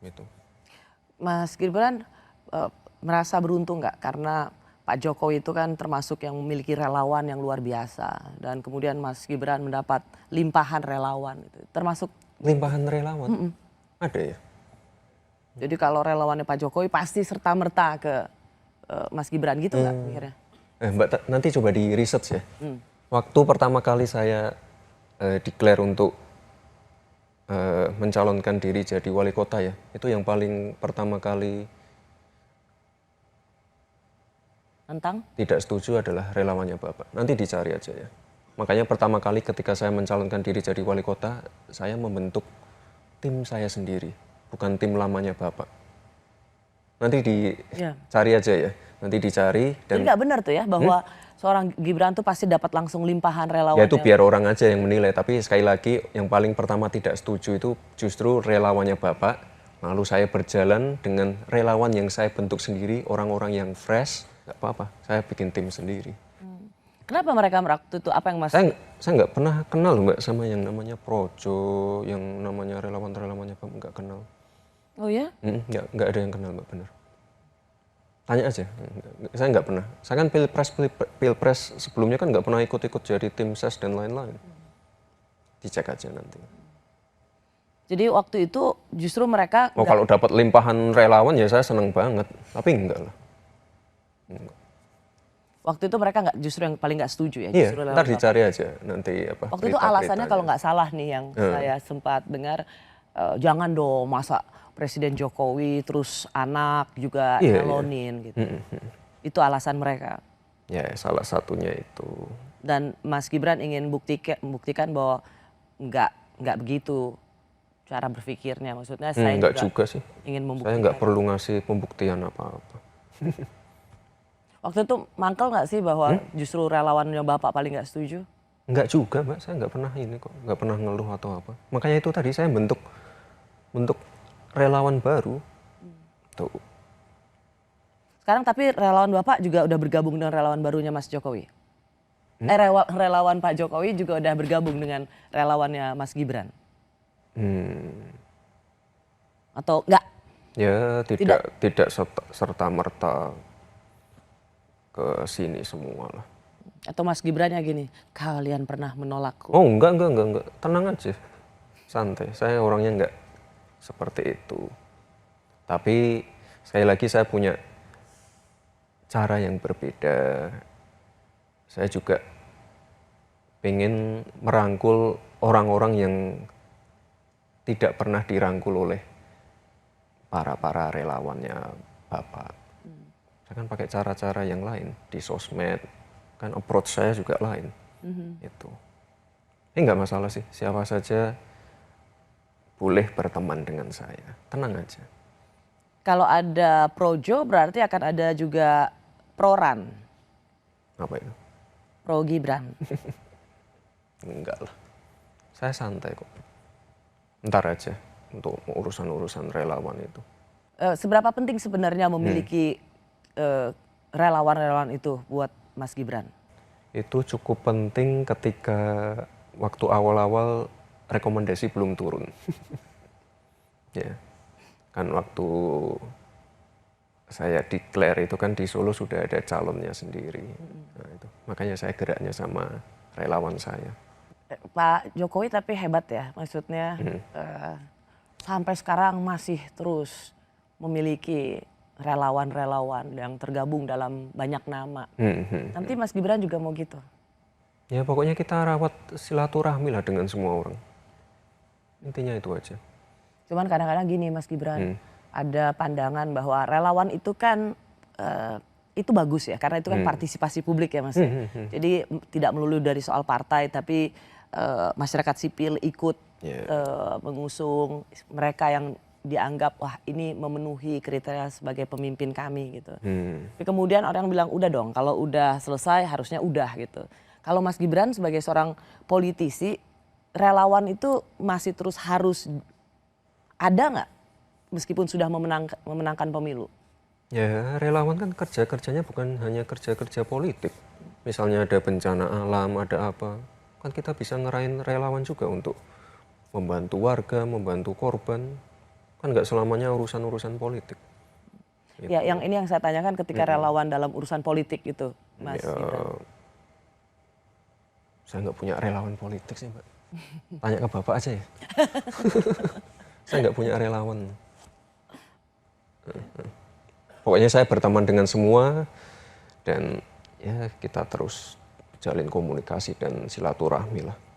gitu. Mas Gibran merasa beruntung nggak karena Pak Jokowi itu kan termasuk yang memiliki relawan yang luar biasa dan kemudian Mas Gibran mendapat limpahan relawan itu termasuk Limpahan relawan ada ya. jadi kalau relawannya Pak Jokowi pasti serta-merta ke Mas Gibran gitu nggak mikirnya? Mbak nanti coba di research ya. Waktu pertama kali saya declare untuk mencalonkan diri jadi wali kota ya, itu yang paling pertama kali Tentang? tidak setuju adalah relawannya Bapak. Nanti dicari aja ya. Makanya pertama kali ketika saya mencalonkan diri jadi wali kota, saya membentuk tim saya sendiri, bukan tim lamanya Bapak. Nanti dicari aja ya, nanti dicari. Jadi nggak benar tuh ya bahwa seorang Gibran tuh pasti dapat langsung limpahan relawan. Ya itu biar orang aja yang menilai, tapi sekali lagi yang paling pertama tidak setuju itu justru relawannya Bapak. Lalu saya berjalan dengan relawan yang saya bentuk sendiri, orang-orang yang fresh, nggak apa-apa, saya bikin tim sendiri. Kenapa mereka waktu itu apa yang Mas? Saya nggak pernah kenal Mbak sama yang namanya Projo, yang namanya relawan-relawannya Bapak nggak kenal. Oh ya? Nggak ada yang kenal Mbak, benar. Tanya aja, saya nggak pernah. Saya kan pilpres sebelumnya kan nggak pernah ikut-ikut jadi tim ses dan lain-lain. Dicek aja nanti. Jadi waktu itu justru mereka. Oh kalau dapat limpahan relawan ya saya seneng banget, tapi enggak lah. Enggak. Waktu itu mereka nggak justru yang paling nggak setuju ya? Iya, Justru ntar dicari aja nanti apa. Waktu itu alasannya kalau nggak salah nih yang saya sempat dengar, jangan dong masa Presiden Jokowi terus anak juga nyalonin gitu. Itu alasan mereka. Ya salah satunya itu. Dan Mas Gibran ingin membuktikan bahwa nggak begitu cara berpikirnya. Maksudnya saya juga sih. Ingin membuktikan. Saya nggak perlu ngasih pembuktian apa-apa. Waktu itu mangkel nggak sih bahwa justru relawannya Bapak paling nggak setuju? Nggak juga Mbak, saya nggak pernah ini kok, nggak pernah ngeluh atau apa. Makanya itu tadi saya bentuk relawan baru. Tuh. Sekarang tapi relawan Bapak juga udah bergabung dengan relawan barunya Mas Jokowi? Relawan Pak Jokowi juga udah bergabung dengan relawannya Mas Gibran? Atau enggak? Ya tidak serta-merta ke sini semua lah. Atau Mas Gibrannya gini, kalian pernah menolakku? Oh enggak. Tenang aja. Santai, saya orangnya enggak seperti itu. Tapi sekali lagi saya punya cara yang berbeda. Saya juga pengen merangkul orang-orang yang tidak pernah dirangkul oleh para relawannya Bapak. Saya kan pakai cara-cara yang lain di sosmed, kan approach saya juga lain. Itu. Ini nggak masalah sih, siapa saja boleh berteman dengan saya, tenang aja. Kalau ada Projo berarti akan ada juga Proran. Apa itu? Pro Gibran. Enggak lah, saya santai kok. Ntar aja untuk urusan-urusan relawan itu. Seberapa penting sebenarnya memiliki relawan-relawan itu buat Mas Gibran? Itu cukup penting ketika waktu awal-awal rekomendasi belum turun. Ya, kan waktu saya declare itu kan di Solo sudah ada calonnya sendiri. Nah, itu. Makanya saya geraknya sama relawan saya. Pak Jokowi tapi hebat ya, maksudnya sampai sekarang masih terus memiliki relawan-relawan yang tergabung dalam banyak nama. Nanti Mas Gibran juga mau gitu? Ya pokoknya kita rawat silaturahmi lah dengan semua orang. Intinya itu aja. Cuman kadang-kadang gini Mas Gibran, ada pandangan bahwa relawan itu kan itu bagus ya, karena itu kan partisipasi publik ya Mas. Jadi tidak melulu dari soal partai, tapi masyarakat sipil ikut mengusung mereka yang dianggap wah ini memenuhi kriteria sebagai pemimpin kami gitu. Tapi kemudian orang bilang udah dong, kalau udah selesai harusnya udah gitu. Kalau Mas Gibran sebagai seorang politisi, relawan itu masih terus harus ada nggak meskipun sudah memenangkan pemilu? Ya relawan kan kerja-kerjanya bukan hanya kerja-kerja politik. Misalnya ada bencana alam, ada apa, kan kita bisa ngerain relawan juga untuk membantu warga, membantu korban. Kan nggak selamanya urusan-urusan politik. Ya, yang ini yang saya tanyakan ketika relawan dalam urusan politik itu, Mas Ya, Gibran. saya nggak punya relawan politik sih, Mbak. Tanya ke Bapak aja ya. Saya nggak punya relawan. Pokoknya saya berteman dengan semua dan ya kita terus jalin komunikasi dan silaturahmi lah.